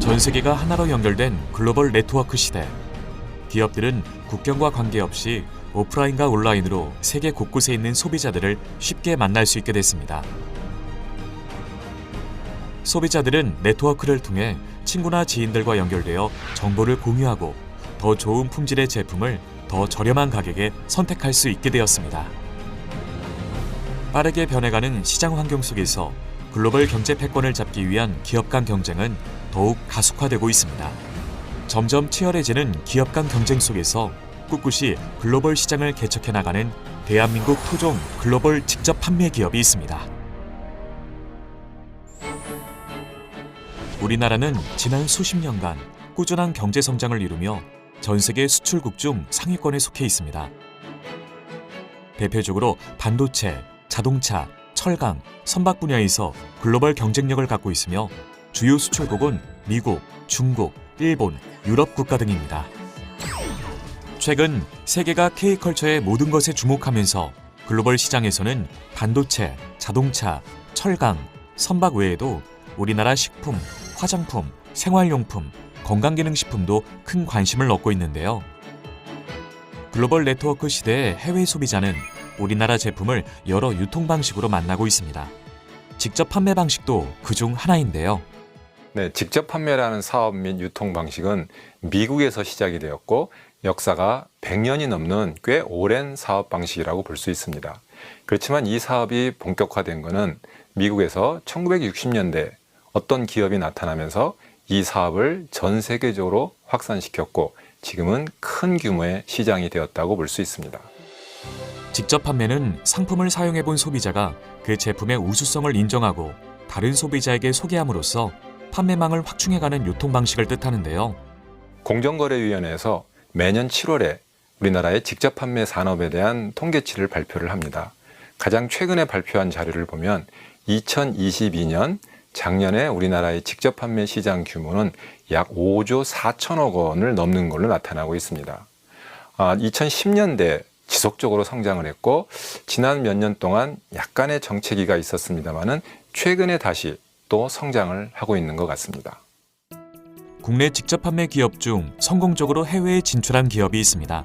전 세계가 하나로 연결된 글로벌 네트워크 시대. 기업들은 국경과 관계없이 오프라인과 온라인으로 세계 곳곳에 있는 소비자들을 쉽게 만날 수 있게 됐습니다. 소비자들은 네트워크를 통해 친구나 지인들과 연결되어 정보를 공유하고 더 좋은 품질의 제품을 더 저렴한 가격에 선택할 수 있게 되었습니다. 빠르게 변해가는 시장 환경 속에서 글로벌 경제 패권을 잡기 위한 기업 간 경쟁은 더욱 가속화되고 있습니다. 점점 치열해지는 기업 간 경쟁 속에서 꿋꿋이 글로벌 시장을 개척해 나가는 대한민국 토종 글로벌 직접 판매 기업이 있습니다. 우리나라는 지난 수십 년간 꾸준한 경제 성장을 이루며 전 세계 수출국 중 상위권에 속해 있습니다. 대표적으로 반도체, 자동차, 철강, 선박 분야에서 글로벌 경쟁력을 갖고 있으며 주요 수출국은 미국, 중국, 일본, 유럽 국가 등입니다. 최근 세계가 K컬처의 모든 것에 주목하면서 글로벌 시장에서는 반도체, 자동차, 철강, 선박 외에도 우리나라 식품, 화장품, 생활용품, 건강기능식품도 큰 관심을 얻고 있는데요. 글로벌 네트워크 시대의 해외 소비자는 우리나라 제품을 여러 유통 방식으로 만나고 있습니다. 직접 판매 방식도 그중 하나인데요. 네, 직접 판매라는 사업 및 유통 방식은 미국에서 시작이 되었고 역사가 100년이 넘는 꽤 오랜 사업 방식이라고 볼 수 있습니다. 그렇지만 이 사업이 본격화된 것은 미국에서 1960년대 어떤 기업이 나타나면서 이 사업을 전 세계적으로 확산시켰고 지금은 큰 규모의 시장이 되었다고 볼 수 있습니다. 직접 판매는 상품을 사용해 본 소비자가 그 제품의 우수성을 인정하고 다른 소비자에게 소개함으로써 판매망을 확충해가는 유통 방식을 뜻하는데요. 공정거래위원회에서 매년 7월에 우리나라의 직접 판매 산업에 대한 통계치를 발표를 합니다. 가장 최근에 발표한 자료를 보면 2022년 작년에 우리나라의 직접 판매 시장 규모는 약 5조 4천억 원을 넘는 걸로 나타나고 있습니다. 2010년대 지속적으로 성장을 했고 지난 몇 년 동안 약간의 정체기가 있었습니다마는 최근에 다시 또 성장을 하고 있는 것 같습니다. 국내 직접 판매 기업 중 성공적으로 해외에 진출한 기업이 있습니다.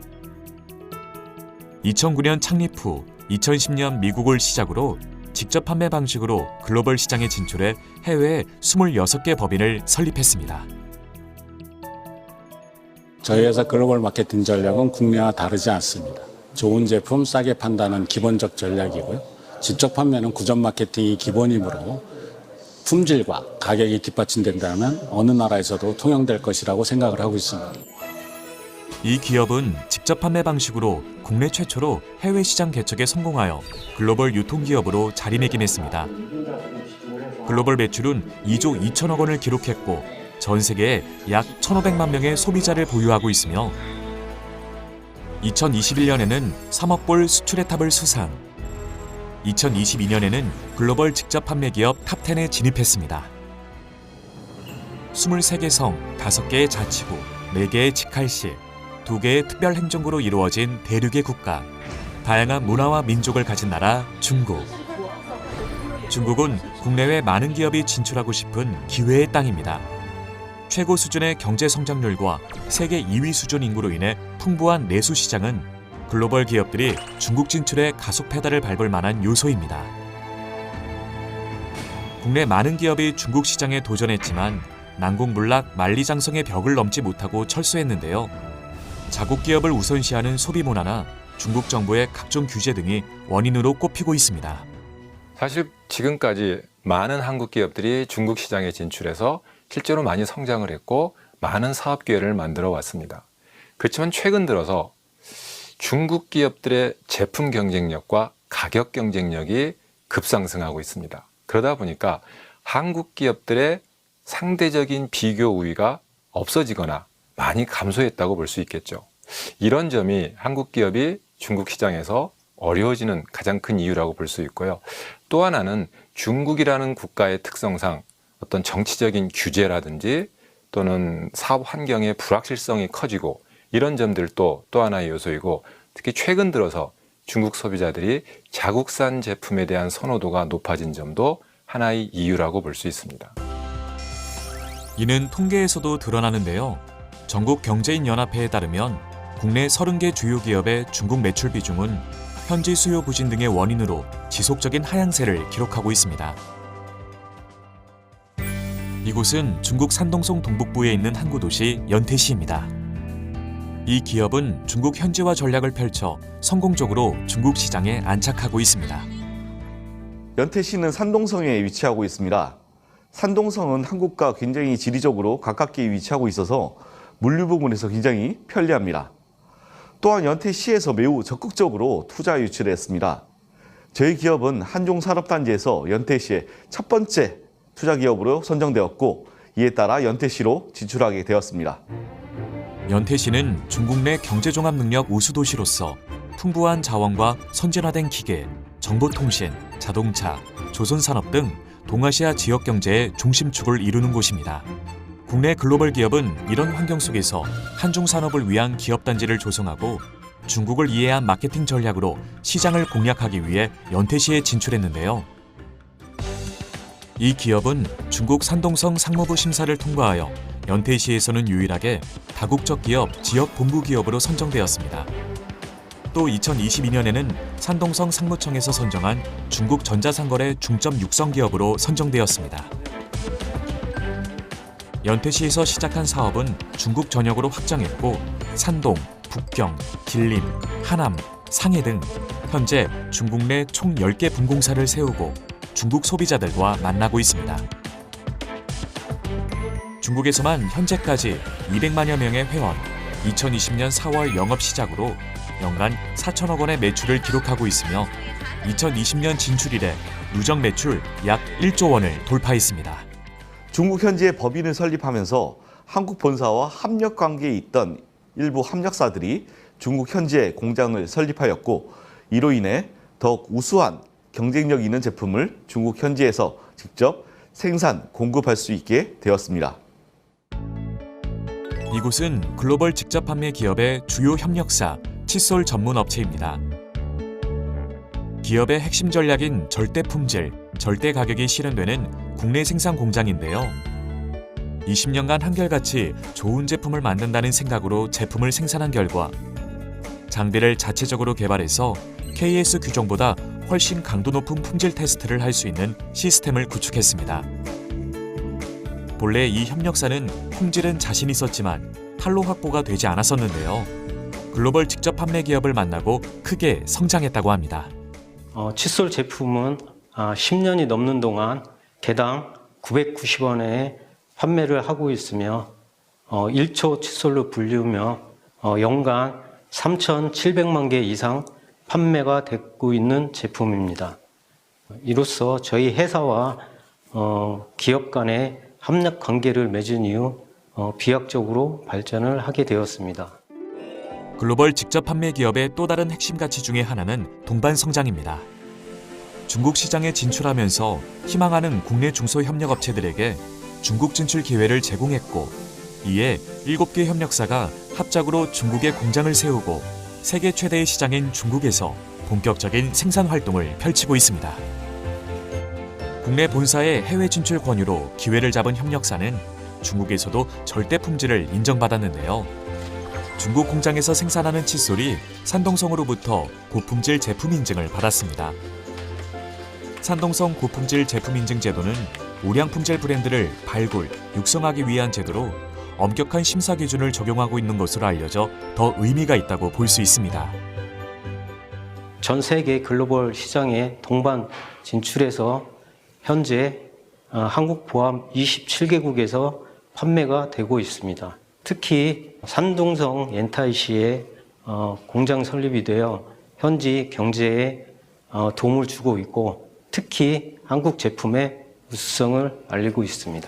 2009년 창립 후 2010년 미국을 시작으로 직접 판매 방식으로 글로벌 시장에 진출해 해외에 26개 법인을 설립했습니다. 저희 회사 글로벌 마케팅 전략은 국내와 다르지 않습니다. 좋은 제품 싸게 판다는 기본적 전략이고요. 직접 판매는 구전 마케팅이 기본이므로 품질과 가격이 뒷받침된다면 어느 나라에서도 통용될 것이라고 생각을 하고 있습니다. 이 기업은 직접 판매 방식으로 국내 최초로 해외 시장 개척에 성공하여 글로벌 유통기업으로 자리매김했습니다. 글로벌 매출은 2조 2천억 원을 기록했고 전 세계에 약 1,500만 명의 소비자를 보유하고 있으며 2021년에는 3억 불 수출의 탑을 수상, 2022년에는 글로벌 직접 판매 기업 탑10에 진입했습니다. 23개 성, 5개의 자치구, 4개의 직할시, 2개의 특별행정구로 이루어진 대륙의 국가, 다양한 문화와 민족을 가진 나라 중국. 중국은 국내외 많은 기업이 진출하고 싶은 기회의 땅입니다. 최고 수준의 경제 성장률과 세계 2위 수준 인구로 인해 풍부한 내수 시장은 글로벌 기업들이 중국 진출에 가속 페달을 밟을 만한 요소입니다. 국내 많은 기업이 중국 시장에 도전했지만 난공불락 만리장성의 벽을 넘지 못하고 철수했는데요. 자국 기업을 우선시하는 소비 문화나 중국 정부의 각종 규제 등이 원인으로 꼽히고 있습니다. 사실 지금까지 많은 한국 기업들이 중국 시장에 진출해서 실제로 많이 성장을 했고 많은 사업 기회를 만들어 왔습니다. 그렇지만 최근 들어서 중국 기업들의 제품 경쟁력과 가격 경쟁력이 급상승하고 있습니다. 그러다 보니까 한국 기업들의 상대적인 비교 우위가 없어지거나 많이 감소했다고 볼 수 있겠죠. 이런 점이 한국 기업이 중국 시장에서 어려워지는 가장 큰 이유라고 볼 수 있고요. 또 하나는 중국이라는 국가의 특성상 어떤 정치적인 규제라든지 또는 사업 환경의 불확실성이 커지고 이런 점들도 또 하나의 요소이고 특히 최근 들어서 중국 소비자들이 자국산 제품에 대한 선호도가 높아진 점도 하나의 이유라고 볼 수 있습니다. 이는 통계에서도 드러나는데요. 전국경제인연합회에 따르면 국내 30개 주요 기업의 중국 매출 비중은 현지 수요 부진 등의 원인으로 지속적인 하향세를 기록하고 있습니다. 이곳은 중국 산동성 동북부에 있는 항구 도시 연태시입니다. 이 기업은 중국 현지화 전략을 펼쳐 성공적으로 중국 시장에 안착하고 있습니다. 연태시는 산동성에 위치하고 있습니다. 산동성은 한국과 굉장히 지리적으로 가깝게 위치하고 있어서 물류 부분에서 굉장히 편리합니다. 또한 연태시에서 매우 적극적으로 투자 유치를 했습니다. 저희 기업은 한종산업단지에서 연태시의 첫 번째 투자 기업으로 선정되었고 이에 따라 연태시로 진출하게 되었습니다. 연태시는 중국 내 경제종합능력 우수도시로서 풍부한 자원과 선진화된 기계, 정보통신, 자동차, 조선산업 등 동아시아 지역 경제의 중심축을 이루는 곳입니다. 국내 글로벌 기업은 이런 환경 속에서 한중산업을 위한 기업단지를 조성하고 중국을 이해한 마케팅 전략으로 시장을 공략하기 위해 연태시에 진출했는데요. 이 기업은 중국 산동성 상무부 심사를 통과하여 연태시에서는 유일하게 다국적 기업 지역 본부 기업으로 선정되었습니다. 또 2022년에는 산동성 상무청에서 선정한 중국 전자상거래 중점 육성 기업으로 선정되었습니다. 연태시에서 시작한 사업은 중국 전역으로 확장했고 산동, 북경, 길림, 하남, 상해 등 현재 중국 내 총 10개 분공사를 세우고 중국 소비자들과 만나고 있습니다. 중국에서만 현재까지 200만여 명의 회원, 2020년 4월 영업 시작으로 연간 4천억 원의 매출을 기록하고 있으며 2020년 진출 이래 누적 매출 약 1조 원을 돌파했습니다. 중국 현지에 법인을 설립하면서 한국 본사와 협력 관계에 있던 일부 협력사들이 중국 현지에 공장을 설립하였고 이로 인해 더욱 우수한 경쟁력 있는 제품을 중국 현지에서 직접 생산, 공급할 수 있게 되었습니다. 이곳은 글로벌 직접 판매 기업의 주요 협력사, 칫솔 전문 업체입니다. 기업의 핵심 전략인 절대 품질, 절대 가격이 실현되는 국내 생산 공장인데요. 20년간 한결같이 좋은 제품을 만든다는 생각으로 제품을 생산한 결과 장비를 자체적으로 개발해서 KS 규정보다 훨씬 강도 높은 품질 테스트를 할 수 있는 시스템을 구축했습니다. 본래 이 협력사는 품질은 자신 있었지만 판로 확보가 되지 않았었는데요. 글로벌 직접 판매 기업을 만나고 크게 성장했다고 합니다. 칫솔 제품은 10년이 넘는 동안 개당 990원에 판매를 하고 있으며 1초 칫솔로 불리우며 연간 3,700만 개 이상 판매가 되고 있는 제품입니다. 이로써 저희 회사와 기업 간의 협력 관계를 맺은 이후 비약적으로 발전을 하게 되었습니다. 글로벌 직접 판매 기업의 또 다른 핵심 가치 중에 하나는 동반 성장입니다. 중국 시장에 진출하면서 희망하는 국내 중소협력업체들에게 중국 진출 기회를 제공했고 이에 7개 협력사가 합작으로 중국에 공장을 세우고 세계 최대의 시장인 중국에서 본격적인 생산 활동을 펼치고 있습니다. 국내 본사의 해외 진출 권유로 기회를 잡은 협력사는 중국에서도 절대 품질을 인정받았는데요. 중국 공장에서 생산하는 칫솔이 산동성으로부터 고품질 제품 인증을 받았습니다. 산동성 고품질 제품 인증 제도는 우량 품질 브랜드를 발굴, 육성하기 위한 제도로 엄격한 심사 기준을 적용하고 있는 것으로 알려져 더 의미가 있다고 볼 수 있습니다. 전 세계 글로벌 시장에 동반 진출해서 현재 한국 포함 27개국에서 판매가 되고 있습니다. 특히 산동성 연태시에 공장 설립이 되어 현지 경제에 도움을 주고 있고 특히 한국 제품의 우수성을 알리고 있습니다.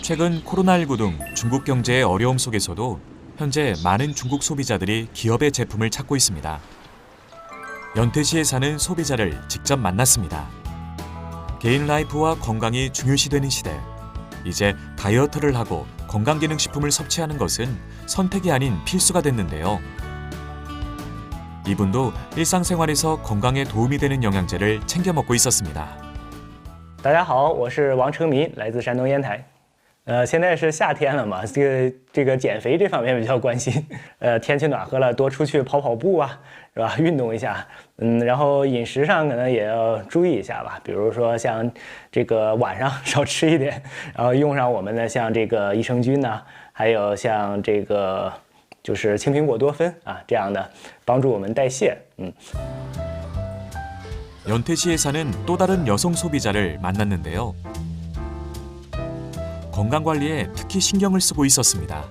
최근 코로나19 등 중국 경제의 어려움 속에서도 현재 많은 중국 소비자들이 기업의 제품을 찾고 있습니다. 연태시에 사는 소비자를 직접 만났습니다. 개인 라이프와 건강이 중요시되는 시대. 이제 다이어트를 하고 건강기능식품을 섭취하는 것은 선택이 아닌 필수가 됐는데요. 이분도 일상생활에서 건강에 도움이 되는 영양제를 챙겨 먹고 있었습니다. 大家好，我是王成民，来自山东烟台。现在是夏天了嘛，这个减肥这方面比较关心。天气暖和了，多出去跑跑步啊，是吧？运动一下。然后饮食上可能也要注意一下吧，比如说像这个晚上少吃一点，然后用上我们的像这个益生菌呐、还有像这个就是青苹果多酚啊这样的，帮助我们代谢。 연태시에 사는 또 다른 여성 소비자를 만났는데요. 건강관리에 특히 신경을 쓰고 있었습니다.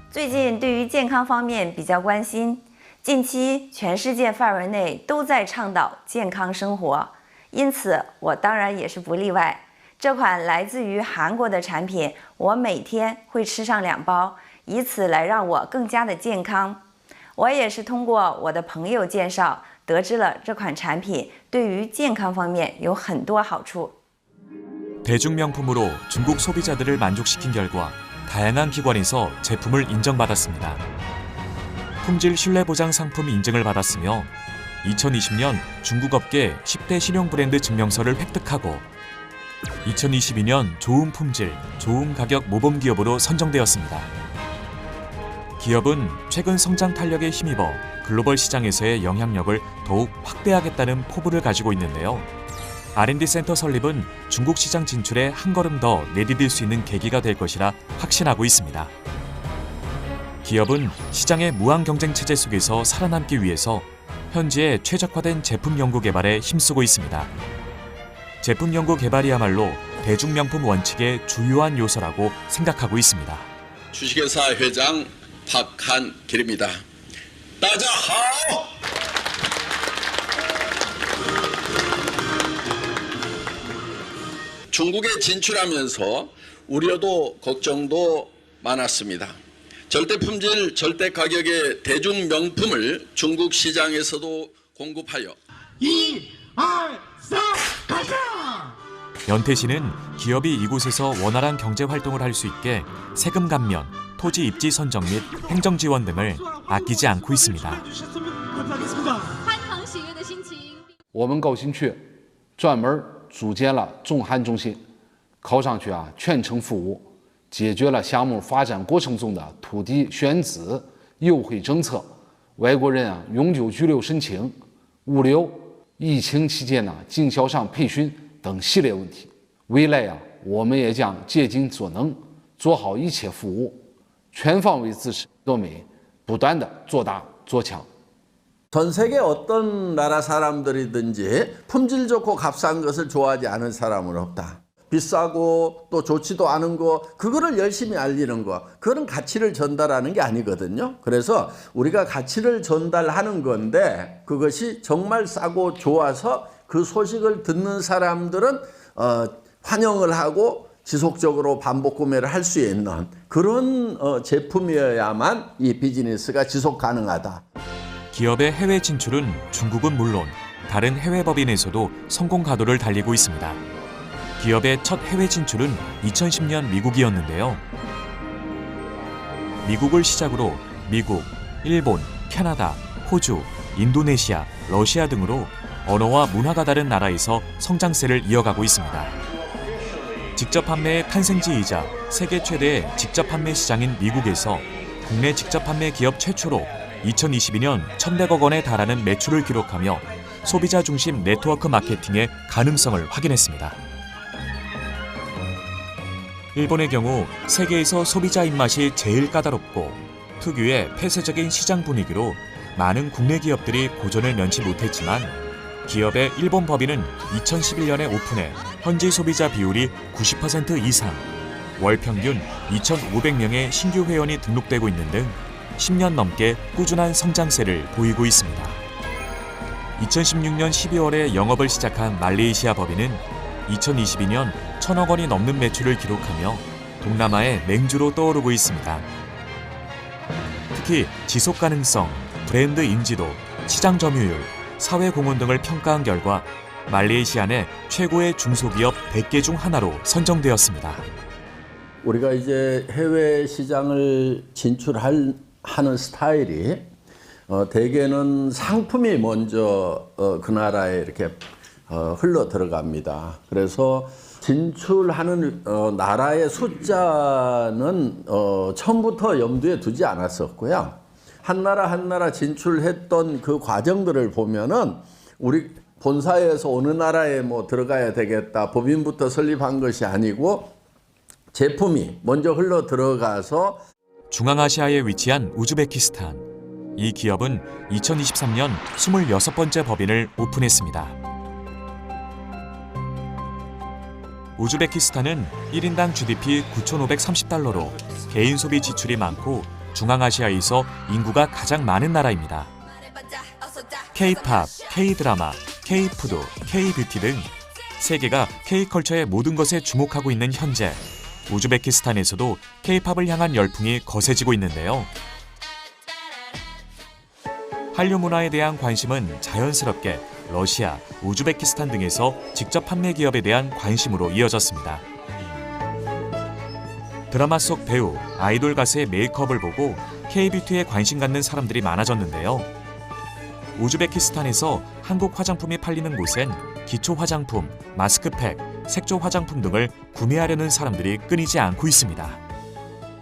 最近对于健康方面比较关心，近期全世界范围内都在倡导健康生活，因此我当然也是不例外。这款来自于韩国的产品，我每天会吃上2包，以此来让我更加的健康。我也是通过我的朋友介绍得知了这款产品对于健康方面有很多好处。 대중명품으로 중국 소비자들을 만족시킨 결과 다양한 기관에서 제품을 인정받았습니다. 품질 신뢰보장 상품 인증을 받았으며 2020년 중국 업계 10대 신용 브랜드 증명서를 획득하고 2022년 좋은 품질, 좋은 가격 모범 기업으로 선정되었습니다. 기업은 최근 성장 탄력에 힘입어 글로벌 시장에서의 영향력을 더욱 확대하겠다는 포부를 가지고 있는데요. R&D 센터 설립은 중국 시장 진출에 한 걸음 더 내디딜 수 있는 계기가 될 것이라 확신하고 있습니다. 기업은 시장의 무한 경쟁 체제 속에서 살아남기 위해서 현지에 최적화된 제품 연구 개발에 힘쓰고 있습니다. 제품 연구 개발이야말로 대중명품 원칙의 주요한 요소라고 생각하고 있습니다. 주식회사 회장 박한길입니다. 大家好. 중국에 진출하면서 우려도 걱정도 많았습니다. 절대 품질, 절대 가격의 대중 명품을 중국 시장에서도 공급하여 1, 2, 3, 가자! 연태시는 기업이 이곳에서 원활한 경제 활동을 할 수 있게 세금 감면, 토지 입지 선정 및 행정 지원 등을 아끼지 않고 있습니다. 我们高新区专门组建了众韩中心，考上去全程服务，解决了项目发展过程中的土地选址、优惠政策、外国人永久居留申请、物流、疫情期间经销商培训等系列问题。未来我们也将竭尽所能，做好一切服务，全方位支持多美，不断的做大做强。 전 세계 어떤 나라 사람들이든지 품질 좋고 값싼 것을 좋아하지 않은 사람은 없다. 비싸고 또 좋지도 않은 거 그거를 열심히 알리는 거 그런 가치를 전달하는 게 아니거든요. 그래서 우리가 가치를 전달하는 건데 그것이 정말 싸고 좋아서 그 소식을 듣는 사람들은 환영을 하고 지속적으로 반복 구매를 할 수 있는 그런 제품이어야만 이 비즈니스가 지속 가능하다. 기업의 해외 진출은 중국은 물론 다른 해외 법인에서도 성공 가도를 달리고 있습니다. 기업의 첫 해외 진출은 2010년 미국이었는데요. 미국을 시작으로 미국, 일본, 캐나다, 호주, 인도네시아, 러시아 등으로 언어와 문화가 다른 나라에서 성장세를 이어가고 있습니다. 직접 판매의 탄생지이자 세계 최대의 직접 판매 시장인 미국에서 국내 직접 판매 기업 최초로 2022년 1,100억 원에 달하는 매출을 기록하며 소비자 중심 네트워크 마케팅의 가능성을 확인했습니다. 일본의 경우 세계에서 소비자 입맛이 제일 까다롭고 특유의 폐쇄적인 시장 분위기로 많은 국내 기업들이 고전을 면치 못했지만 기업의 일본 법인은 2011년에 오픈해 현지 소비자 비율이 90% 이상, 월 평균 2,500명의 신규 회원이 등록되고 있는 등 10년 넘게 꾸준한 성장세를 보이고 있습니다. 2016년 12월에 영업을 시작한 말레이시아 법인은 2022년 1,000억 원이 넘는 매출을 기록하며 동남아의 맹주로 떠오르고 있습니다. 특히 지속 가능성, 브랜드 인지도, 시장 점유율, 사회 공헌 등을 평가한 결과 말레이시아 내 최고의 중소기업 100개 중 하나로 선정되었습니다. 우리가 이제 해외 시장을 진출하는 스타일이 대개는 상품이 먼저 그 나라에 이렇게 흘러 들어갑니다. 그래서 진출하는 나라의 숫자는 처음부터 염두에 두지 않았었고요. 한 나라 진출했던 그 과정들을 보면은 우리 본사에서 어느 나라에 뭐 들어가야 되겠다 법인부터 설립한 것이 아니고 제품이 먼저 흘러 들어가서 중앙아시아에 위치한 우즈베키스탄. 이 기업은 2023년 26번째 법인을 오픈했습니다. 우즈베키스탄은 1인당 GDP 9,530달러로 개인 소비 지출이 많고 중앙아시아에서 인구가 가장 많은 나라입니다. K-팝, K-드라마, K-푸드, K-뷰티 등 세계가 K-컬처의 모든 것에 주목하고 있는 현재 우즈베키스탄에서도 K-팝을 향한 열풍이 거세지고 있는데요. 한류 문화에 대한 관심은 자연스럽게 러시아, 우즈베키스탄 등에서 직접 판매 기업에 대한 관심으로 이어졌습니다. 드라마 속 배우, 아이돌 가수의 메이크업을 보고 K-뷰티에 관심 갖는 사람들이 많아졌는데요. 우즈베키스탄에서 한국 화장품이 팔리는 곳엔 기초 화장품, 마스크팩, 색조 화장품 등을 구매하려는 사람들이 끊이지 않고 있습니다.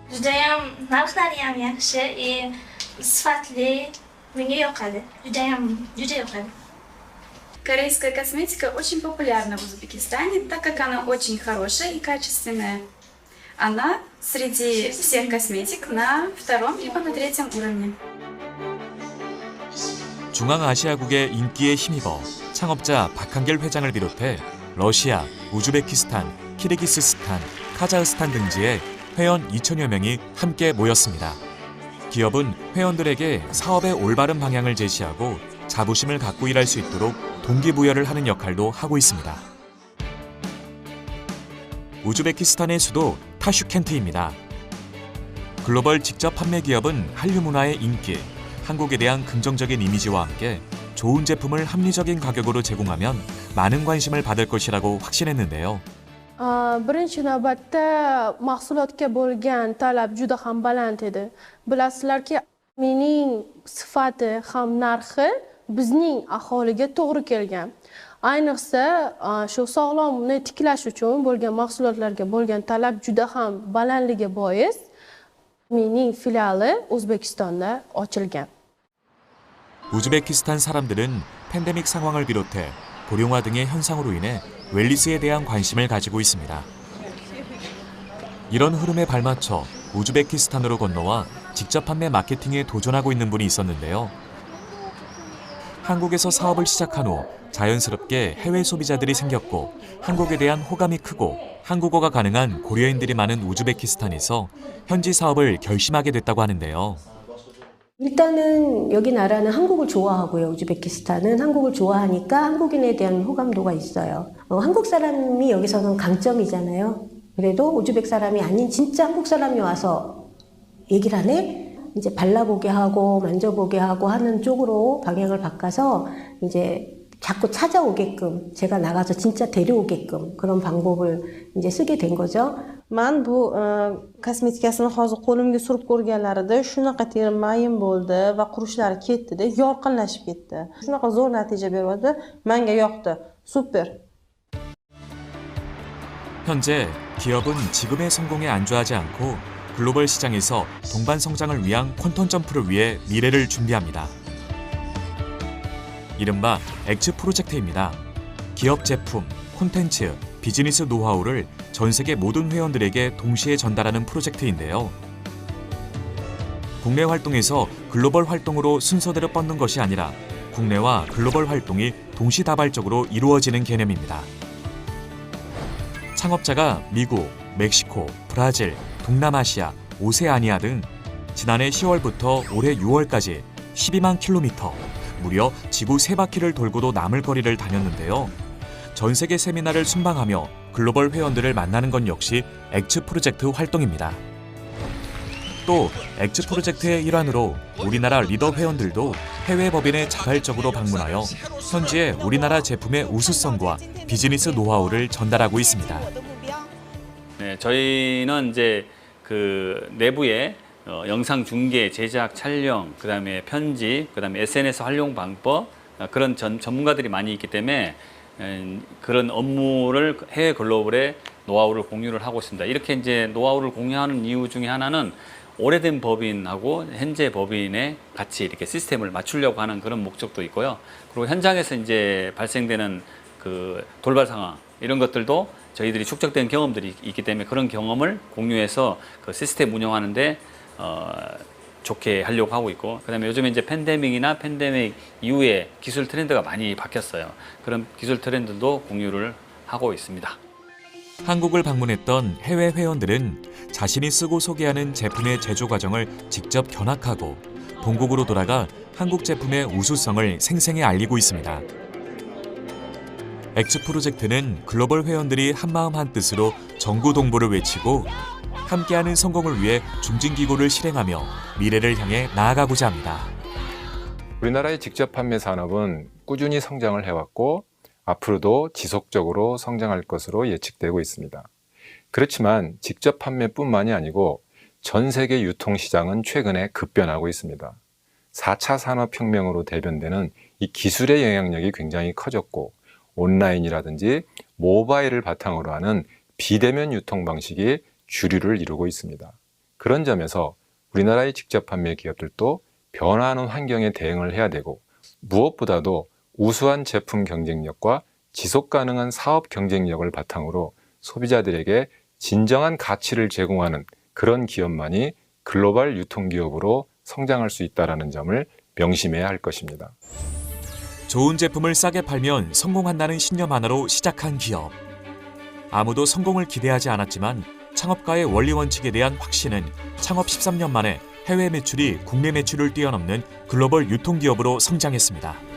Judayam narxlariyam yaxshi и sifatli. Menga yoqadi. Juda yoqadi. Корейская косметика очень популярна в Узбекистане, так как она очень хорошая и качественная. Она среди всех косметик на втором либо на третьем уровне. 중앙아시아국의 인기에 힘입어 창업자 박한결 회장을 비롯해 러시아, 우즈베키스탄, 키르기스스탄, 카자흐스탄 등지에 회원 2천여 명이 함께 모였습니다. 기업은 회원들에게 사업의 올바른 방향을 제시하고 자부심을 갖고 일할 수 있도록 동기부여를 하는 역할도 하고 있습니다. 우즈베키스탄의 수도 타슈켄트입니다. 글로벌 직접 판매 기업은 한류 문화의 인기, 한국에 대한 긍정적인 이미지와 함께 좋은 제품을 합리적인 가격으로 제공하면 많은 관심을 받을 것이라고 확신했는데요. Birinchi navbatda mahsulotga bo'lgan talab juda ham baland edi. Bilasizlarki, mening sifati ham narxi bizning aholiga to'g'ri kelgan. Ayniqsa, shu sog'lomni tiklash uchun bo'lgan mahsulotlarga bo'lgan talab juda ham balandligi bois mening filiali O'zbekistonda ochilgan. 우즈베키스탄 사람들은 팬데믹 상황을 비롯해 고령화 등의 현상으로 인해 웰니스에 대한 관심을 가지고 있습니다. 이런 흐름에 발맞춰 우즈베키스탄으로 건너와 직접 판매 마케팅에 도전하고 있는 분이 있었는데요. 한국에서 사업을 시작한 후 자연스럽게 해외 소비자들이 생겼고 한국에 대한 호감이 크고 한국어가 가능한 고려인들이 많은 우즈베키스탄에서 현지 사업을 결심하게 됐다고 하는데요. 일단은 여기 나라는 한국을 좋아하고요. 우즈베키스탄은 한국을 좋아하니까 한국인에 대한 호감도가 있어요. 한국 사람이 여기서는 강점이잖아요. 그래도 우즈벡 사람이 아닌 진짜 한국 사람이 와서 얘기를 하네? 이제 발라보게 하고 만져보게 하고 하는 쪽으로 방향을 바꿔서 이제 자꾸 찾아오게끔 제가 나가서 진짜 데려오게끔 그런 방법을 이제 쓰게 된 거죠. Man bu kosmetikasini hozir qo'limga surib ko'rganlarida shunaqa terim mayin bo'ldi va qurishlari ketdi-da, yorqinlashib ketdi. Shunaqa zo'r natija beryapti. Menga yoqdi. Super. 현재 기업은 지금의 성공에 안주하지 않고 글로벌 시장에서 동반 성장을 위한 퀀텀 점프를 위해 미래를 준비합니다. 이른바 엑츠 프로젝트입니다. 기업 제품, 콘텐츠, 비즈니스 노하우를 전 세계 모든 회원들에게 동시에 전달하는 프로젝트인데요. 국내 활동에서 글로벌 활동으로 순서대로 뻗는 것이 아니라 국내와 글로벌 활동이 동시다발적으로 이루어지는 개념입니다. 창업자가 미국, 멕시코, 브라질, 동남아시아, 오세아니아 등 지난해 10월부터 올해 6월까지 12만 킬로미터, 무려 지구 3바퀴를 돌고도 남을 거리를 다녔는데요. 전 세계 세미나를 순방하며 글로벌 회원들을 만나는 건 역시 엑츠 프로젝트 활동입니다. 또 엑츠 프로젝트의 일환으로 우리나라 리더 회원들도 해외 법인에 자발적으로 방문하여 현지의 우리나라 제품의 우수성과 비즈니스 노하우를 전달하고 있습니다. 네, 저희는 이제 그 내부에 영상 중계, 제작, 촬영, 그다음에 편집, 그다음에 SNS 활용 방법 그런 전문가들이 많이 있기 때문에 그런 업무를 해외 글로벌에 노하우를 공유를 하고 있습니다. 이렇게 이제 노하우를 공유하는 이유 중에 하나는 오래된 법인하고 현재 법인에 같이 이렇게 시스템을 맞추려고 하는 그런 목적도 있고요. 그리고 현장에서 이제 발생되는 그 돌발 상황 이런 것들도 저희들이 축적된 경험들이 있기 때문에 그런 경험을 공유해서 그 시스템 운영하는데 좋게 하려고 하고 있고, 그다음에 요즘에 이제 팬데믹이나 팬데믹 이후에 기술 트렌드가 많이 바뀌었어요. 그런 기술 트렌드도 공유를 하고 있습니다. 한국을 방문했던 해외 회원들은 자신이 쓰고 소개하는 제품의 제조 과정을 직접 견학하고 본국으로 돌아가 한국 제품의 우수성을 생생히 알리고 있습니다. 엑츠 프로젝트는 글로벌 회원들이 한마음 한뜻으로 정구동보를 외치고 함께하는 성공을 위해 중진기고를 실행하며 미래를 향해 나아가고자 합니다. 우리나라의 직접 판매 산업은 꾸준히 성장을 해왔고 앞으로도 지속적으로 성장할 것으로 예측되고 있습니다. 그렇지만 직접 판매뿐만이 아니고 전 세계 유통시장은 최근에 급변하고 있습니다. 4차 산업혁명으로 대변되는 이 기술의 영향력이 굉장히 커졌고 온라인이라든지 모바일을 바탕으로 하는 비대면 유통 방식이 주류를 이루고 있습니다. 그런 점에서 우리나라의 직접 판매 기업들도 변화하는 환경에 대응을 해야 되고 무엇보다도 우수한 제품 경쟁력과 지속 가능한 사업 경쟁력을 바탕으로 소비자들에게 진정한 가치를 제공하는 그런 기업만이 글로벌 유통기업으로 성장할 수 있다는 점을 명심해야 할 것입니다. 좋은 제품을 싸게 팔면 성공한다는 신념 하나로 시작한 기업. 아무도 성공을 기대하지 않았지만 창업가의 원리 원칙에 대한 확신은 창업 13년 만에 해외 매출이 국내 매출을 뛰어넘는 글로벌 유통기업으로 성장했습니다.